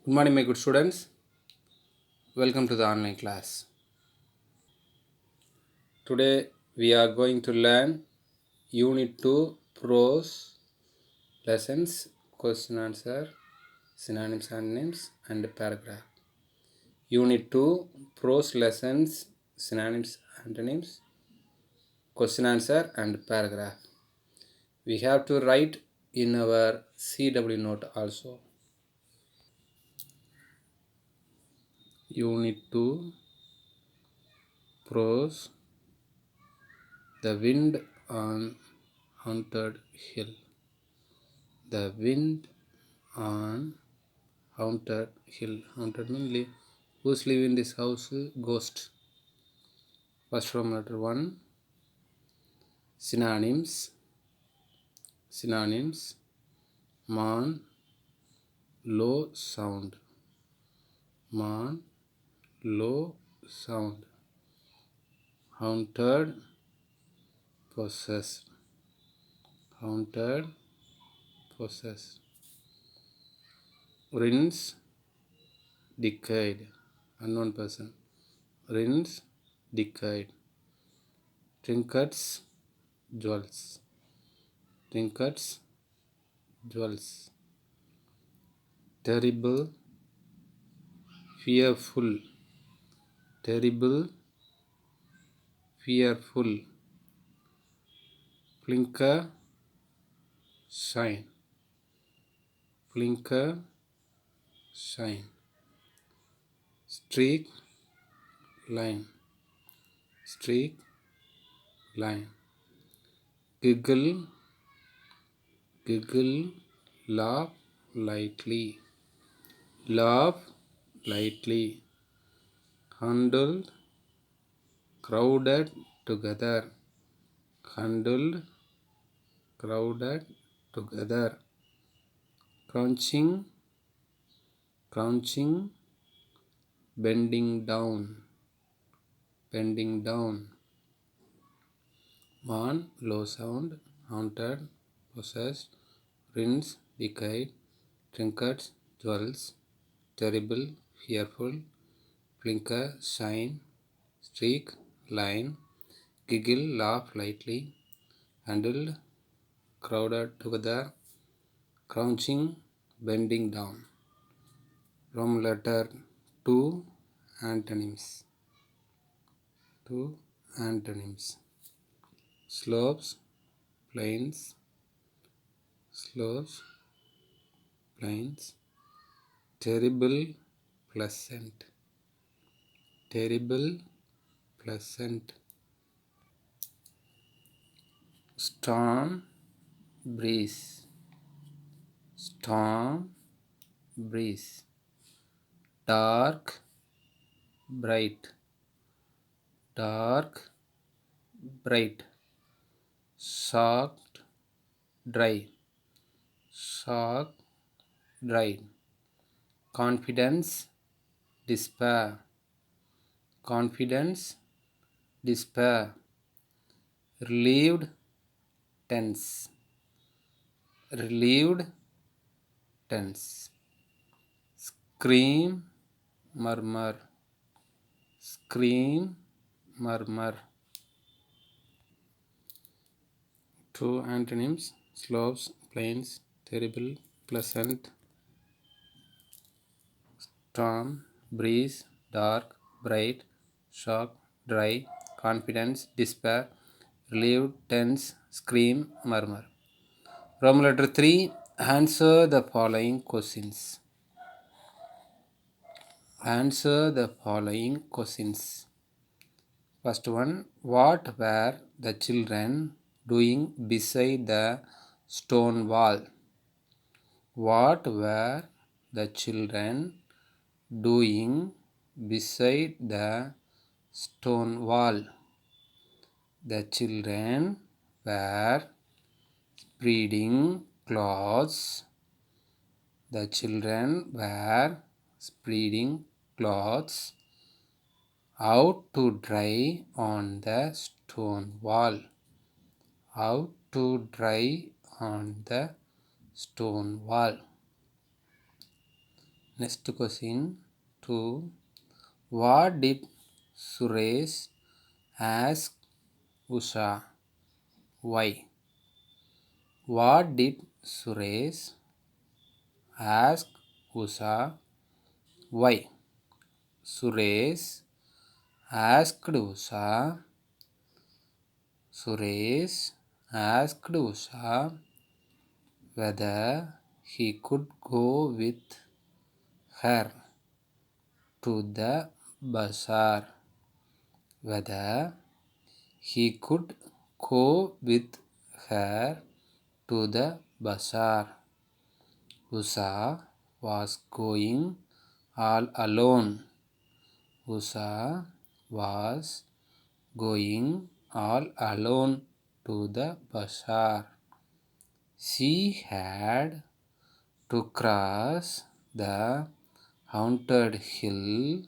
Good morning, my good students. Welcome to the online class. Today we are going to learn Unit 2 Prose lessons, question answer, synonyms, antonyms, and paragraph. Unit 2 Prose lessons, synonyms, antonyms, question answer, and paragraph. We have to write in our CW note also. Unit 2 Prose. The wind on haunted hill. The wind on haunted hill. Haunted means who's live in this house? Ghost. First from letter 1. Synonyms. Synonyms. Man. Low sound. Man. Low sound. Haunted. Possessed. Haunted. Possessed. Rinse. Decayed. Unknown person. Rinse. Decayed. Trinkets. Jewels. Trinkets. Jewels. Terrible. Fearful. Terrible. Fearful. Flinker. Shine. Flinker. Shine. Streak. Line. Streak. Line. Giggle. Giggle. Laugh lightly. Laugh lightly. Handled. Crowded together. Handled. Crowded together. Crouching. Crouching. Bending down. Bending down. Man, low sound. Haunted. Possessed. Rinse. Decayed. Trinkets. Jewels. Terrible. Fearful. Flinker. Shine. Streak. Line. Giggle. Laugh lightly. Handled. Crowded together. Crouching. Bending down. From letter 2. Antonyms. 2 antonyms. Slopes. Plains. Slopes. Plains. Terrible. Pleasant. Terrible. Pleasant. Storm. Breeze. Storm. Breeze. Dark. Bright. Dark. Bright. Soaked. Dry. Soaked. Dry. Confidence. Despair. Confidence. Despair. Relieved. Tense. Relieved. Tense. Scream. Murmur. Scream. Murmur. 2 antonyms. Slopes. Plains. Terrible. Pleasant. Storm. Breeze. Dark. Bright. Shock. Dry. Confidence. Despair. Relieved. Tense. Scream. Murmur. Roman letter 3. Answer the following questions. Answer the following questions. First one. What were the children doing beside the stone wall? What were the children doing beside the stone wall? The children were spreading clothes. The children were spreading clothes out to dry on the stone wall. Out to dry on the stone wall. Next question 2. What did Suresh ask Usha? Why? What did Suresh ask Usha? Why? Suresh asked Usha. Suresh asked Usha whether he could go with her to the bazaar. Whether he could go with her to the bazaar. Usha was going all alone. Usha was going all alone to the bazaar. She had to cross the haunted hill.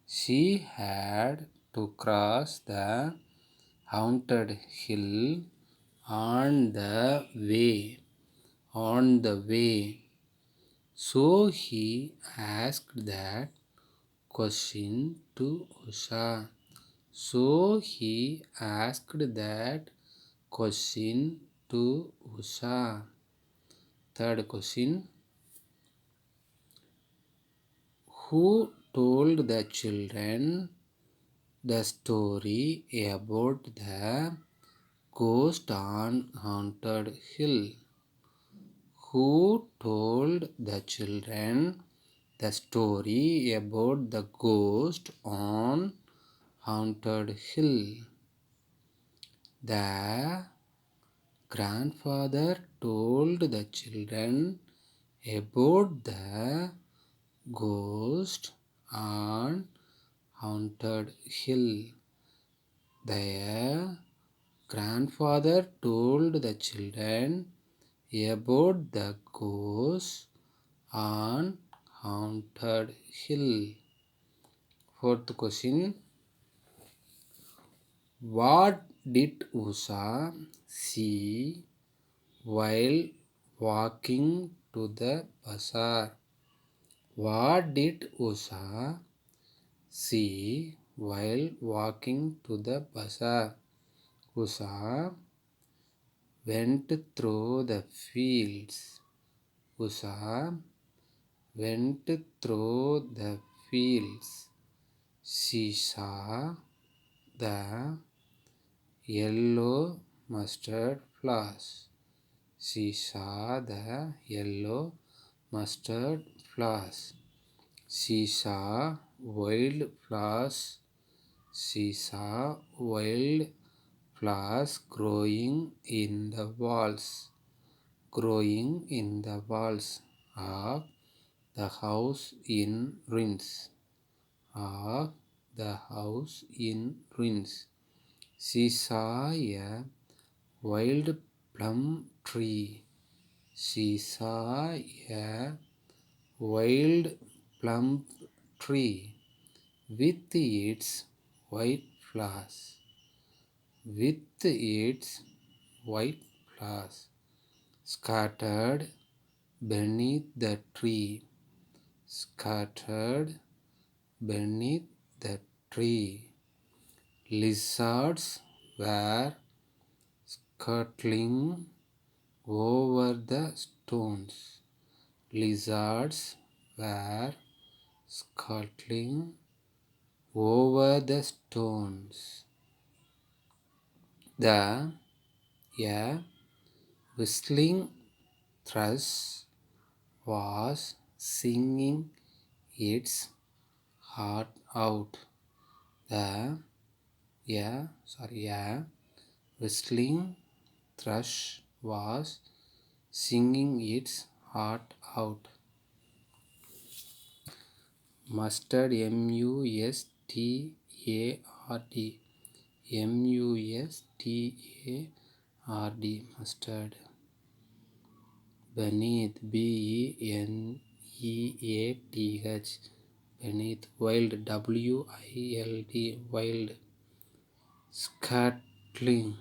She had to cross the haunted hill on the way. On the way. So he asked that question to Usha. So he asked that question to Usha. Third question. Who told the children the story about the ghost on haunted hill? Who told the children the story about the ghost on haunted hill? The grandfather told the children about the ghost on haunted hill. The grandfather told the children about the ghost on haunted hill. Fourth question. What did Usha see while walking to the bazaar? What did Usha see while walking to the bazaar? Usha went through the fields. Usha went through the fields. She saw the yellow mustard flowers. She saw the yellow mustard flowers. She saw wild flowers. She saw wild flowers growing in the walls. Growing in the walls of the house in ruins. Of the house in ruins. She saw a wild plum tree. She saw a wild plum tree with its white flowers. With its white flowers scattered beneath the tree. Scattered beneath the tree. Lizards were scuttling over the stones. Lizards were scuttling over the stones. A whistling thrush was singing its heart out. A whistling thrush was singing its heart out. Mustard, M-U-S-T-A-R-D. M-U-S-T-A-R-D. Mustard. Beneath, B-E-N-E-A-T-H. Beneath. Wild, W-I-L-D. Wild. Skirting.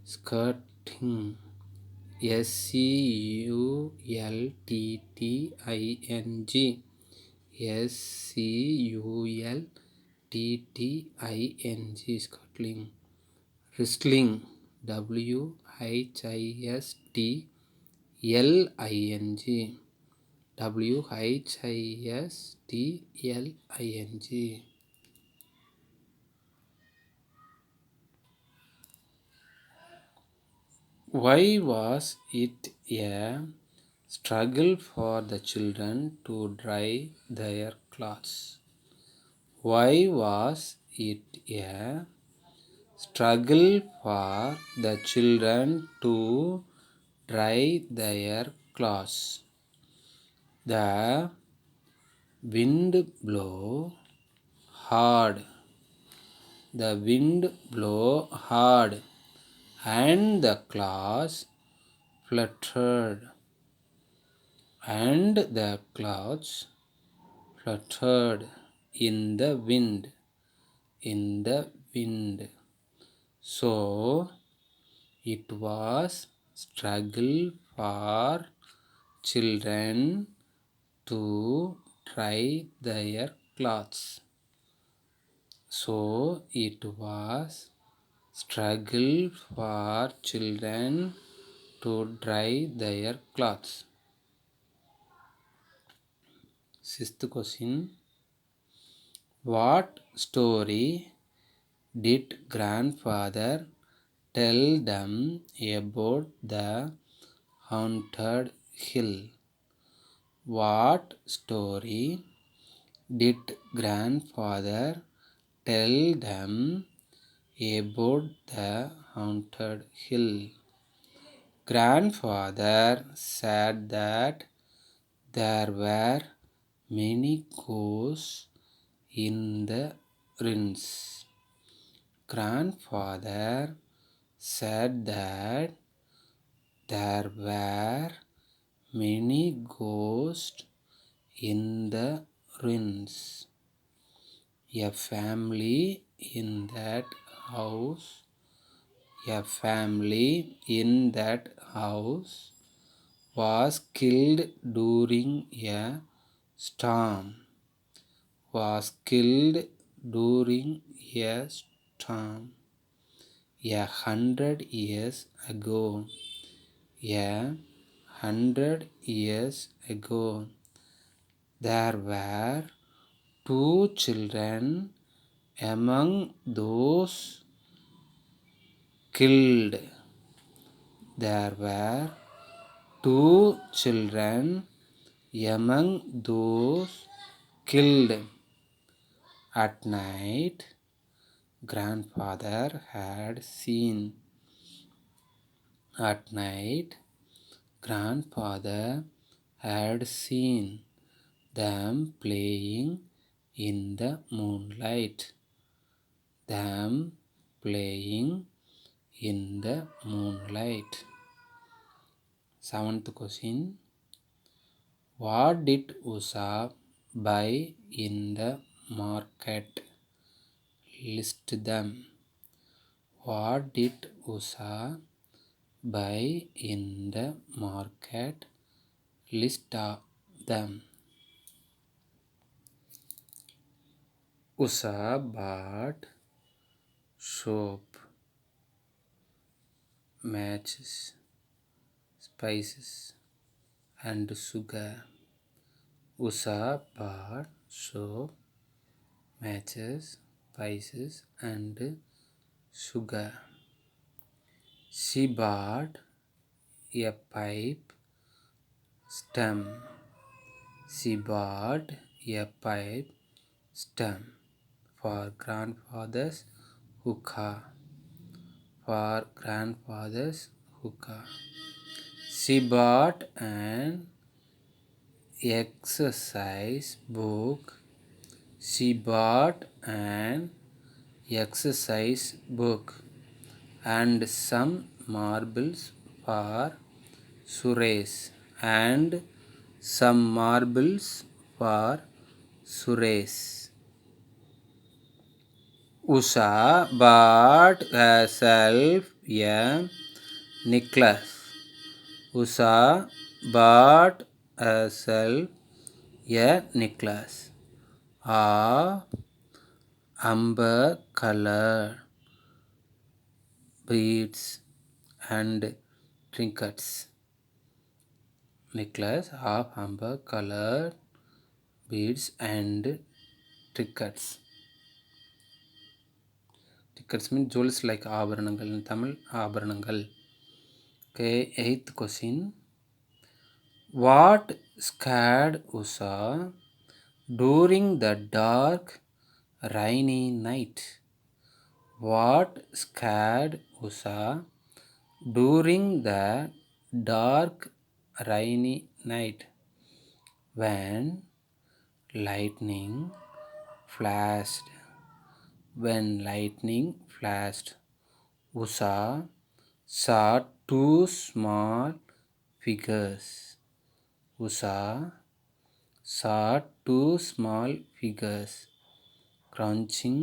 Skirting. Scultting. Scultting. Scultting. Whistling. Whistling. Whistling. Why was it a struggle for the children to dry their clothes? Why was it a struggle for the children to dry their clothes? The wind blew hard. The wind blew hard, and the clouds fluttered. And the clouds fluttered in the wind. In the wind. So it was struggle for children to dry their clothes. So it was struggle for children to dry their clothes. Sixth question. What story did grandfather tell them about the haunted hill? What story did grandfather tell them about the haunted hill? Grandfather said that there were many ghosts in the ruins. Grandfather said that there were many ghosts in the ruins. A family in that house, a family in that house was killed during a storm. Was killed during a storm 100 years ago. 100 years ago, there were two children among those killed. There were two children among those killed. At night, grandfather had seen. At night, grandfather had seen them playing in the moonlight. Them playing in the moonlight. Seventh question. What did Usha buy in the market? List them. What did Usha buy in the market? List them. Usha bought soap, matches, spices, and sugar. Usha bought soap, matches, spices, and sugar. She bought a pipe stem. She bought a pipe stem for grandfather's hookah. For grandfather's hookah. She bought an exercise book. She bought an exercise book and some marbles for Suresh. And some marbles for Suresh. Usha bought herself a necklace. Usha bought herself a necklace of amber-colored beads and trinkets. Necklace of amber-colored beads and trinkets. Trinkets mean jewels like ஆபரணங்கள் in Tamil. ஆபரணங்கள். Okay, 8th question. What scared Usha during the dark, rainy night? What scared Usha during the dark, rainy night? When lightning flashed. When lightning flashed, Usha saw two small figures. Usha saw two small figures crouching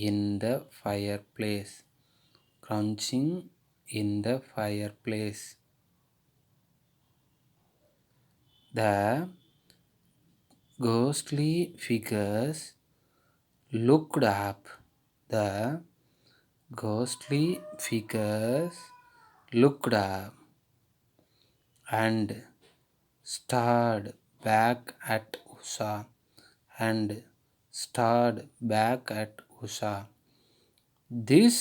in the fireplace. Crouching in the fireplace. The ghostly figures looked up. The ghostly figures looked up and stared back at Usha. And stared back at Usha. This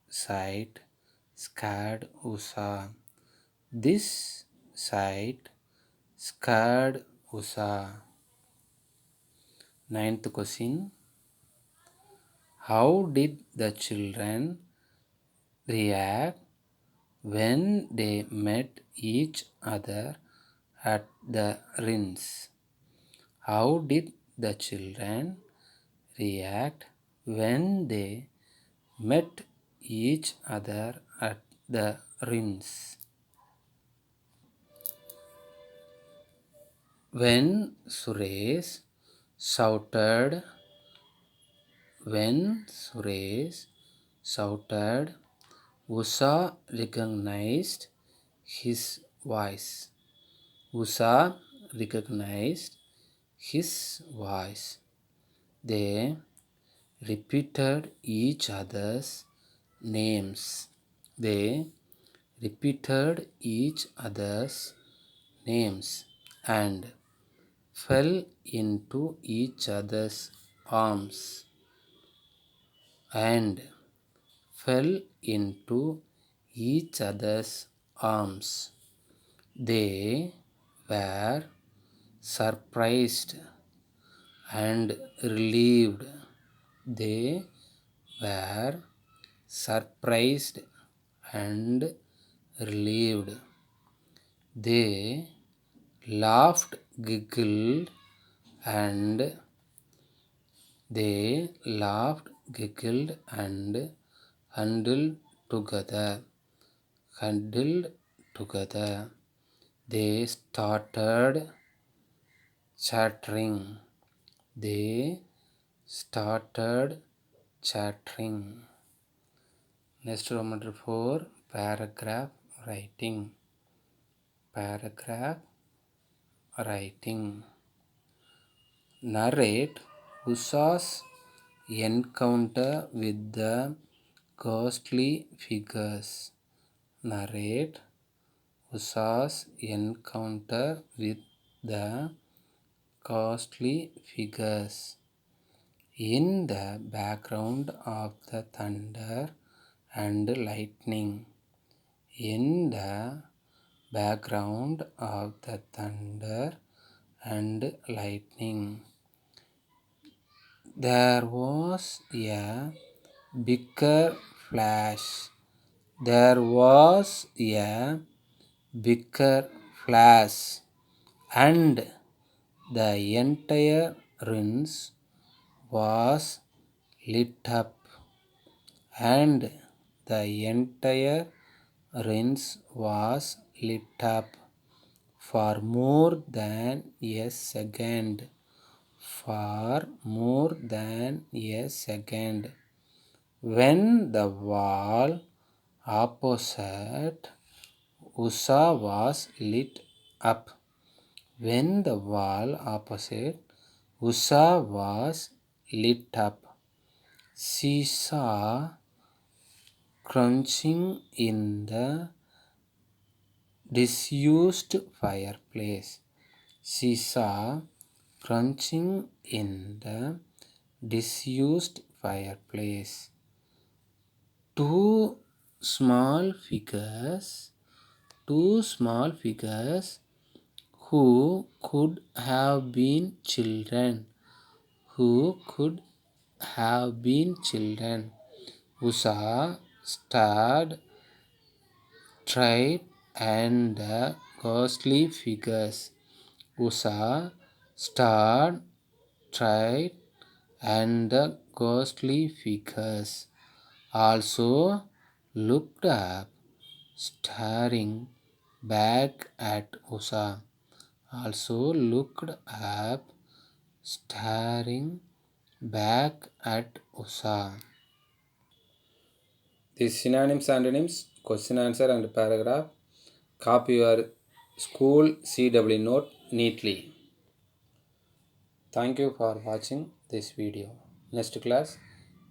sight scared Usha. This sight scared Usha. 9th question. How did the children react when they met each other at the ruins? How did the children react when they met each other at the ruins? When Suresh shouted, Usha recognized his voice. Usha recognized his voice. They repeated each other's names. They repeated each other's names and fell into each other's arms. And fell into each other's arms. They were surprised and relieved. They were surprised and relieved. They laughed, giggled, and huddled together. They started chattering. Next, Roman number 4, paragraph writing. Narrate Usha's encounter with the ghostly figures. Narrate Usha's encounter with the ghostly figures. In the background of the thunder and lightning. In the background of the thunder and lightning. There was a bigger flash. There was a bigger flash, and the entire ruins was lit up. And the entire ruins was lit up for more than a second. For more than a second. When the wall opposite Usha was lit up. When the wall opposite Usha was lit up, she saw crunching in the disused fireplace. She saw crunching in the disused fireplace. Two small figures, two small figures who could have been children, who could have been children. Usha stared, tried, and the ghostly figures. Usha stared, tried, and the ghostly figures also looked up, staring back at Usha. Also looked up, staring back at Usha. These synonyms, antonyms, question answer and paragraph. Copy your school CW note neatly. Thank you for watching this video. Next class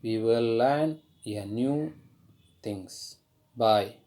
we will learn a new things. Bye.